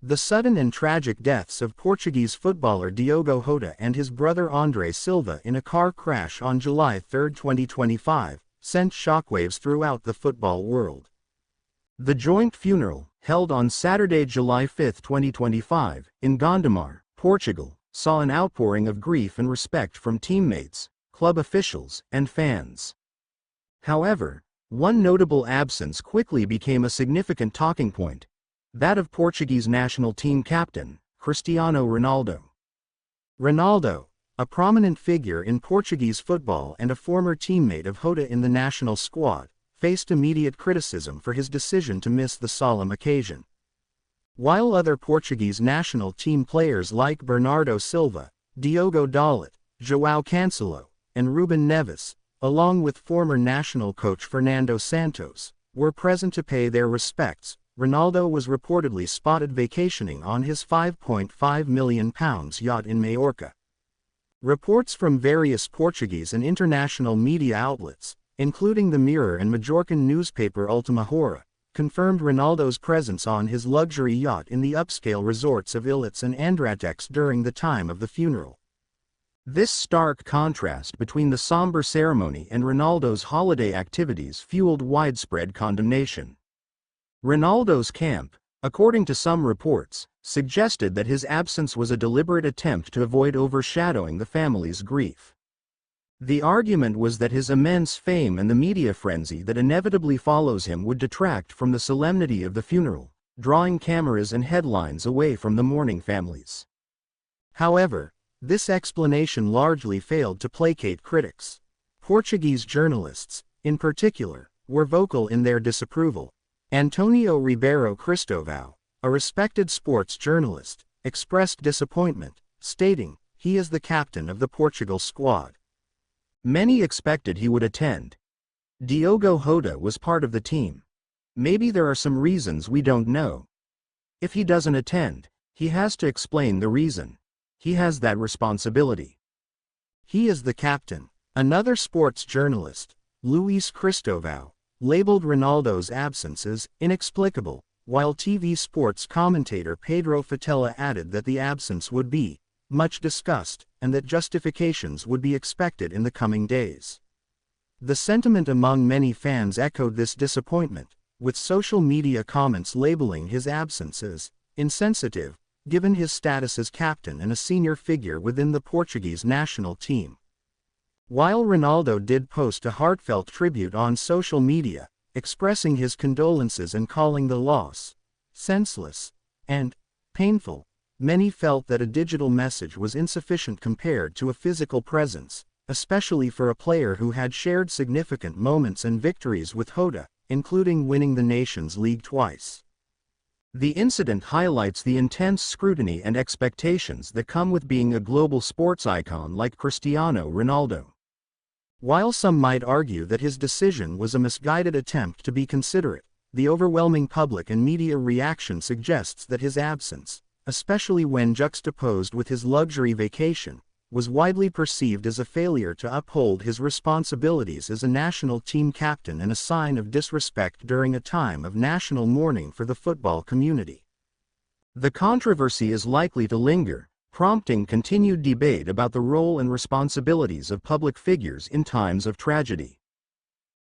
The sudden and tragic deaths of Portuguese footballer Diogo Jota and his brother André Silva in a car crash on July 3, 2025, sent shockwaves throughout the football world. The joint funeral, held on Saturday, July 5, 2025, in Gondomar, Portugal, saw an outpouring of grief and respect from teammates, club officials, and fans. However, one notable absence quickly became a significant talking point: that of Portuguese national team captain, Cristiano Ronaldo. Ronaldo, a prominent figure in Portuguese football and a former teammate of Jota in the national squad, faced immediate criticism for his decision to miss the solemn occasion. While other Portuguese national team players like Bernardo Silva, Diogo Dalot, João Cancelo, and Ruben Neves, along with former national coach Fernando Santos, were present to pay their respects, Ronaldo was reportedly spotted vacationing on his £5.5 million yacht in Majorca. Reports from various Portuguese and international media outlets, including the Mirror and Majorcan newspaper Última Hora, confirmed Ronaldo's presence on his luxury yacht in the upscale resorts of Ilhas and Andratex during the time of the funeral. This stark contrast between the somber ceremony and Ronaldo's holiday activities fueled widespread condemnation. Ronaldo's camp, according to some reports, suggested that his absence was a deliberate attempt to avoid overshadowing the family's grief. The argument was that his immense fame and the media frenzy that inevitably follows him would detract from the solemnity of the funeral, drawing cameras and headlines away from the mourning families. However, this explanation largely failed to placate critics. Portuguese journalists, in particular, were vocal in their disapproval. Antonio Ribeiro Cristóvão, a respected sports journalist, expressed disappointment, stating, "He is the captain of the Portugal squad. Many expected he would attend. Diogo Jota was part of the team. Maybe there are some reasons we don't know. If he doesn't attend, he has to explain the reason. He has that responsibility. He is the captain." Another sports journalist, Luís Cristóvão, labeled Ronaldo's absence as inexplicable, while TV sports commentator Pedro Fatela added that the absence would be much discussed, and that justifications would be expected in the coming days. The sentiment among many fans echoed this disappointment, with social media comments labeling his absence as insensitive, given his status as captain and a senior figure within the Portuguese national team. While Ronaldo did post a heartfelt tribute on social media, expressing his condolences and calling the loss senseless and painful, many felt that a digital message was insufficient compared to a physical presence, especially for a player who had shared significant moments and victories with Jota, including winning the Nations League twice. The incident highlights the intense scrutiny and expectations that come with being a global sports icon like Cristiano Ronaldo. While some might argue that his decision was a misguided attempt to be considerate, the overwhelming public and media reaction suggests that his absence, especially when juxtaposed with his luxury vacation, was widely perceived as a failure to uphold his responsibilities as a national team captain and a sign of disrespect during a time of national mourning for the football community. The controversy is likely to linger, prompting continued debate about the role and responsibilities of public figures in times of tragedy.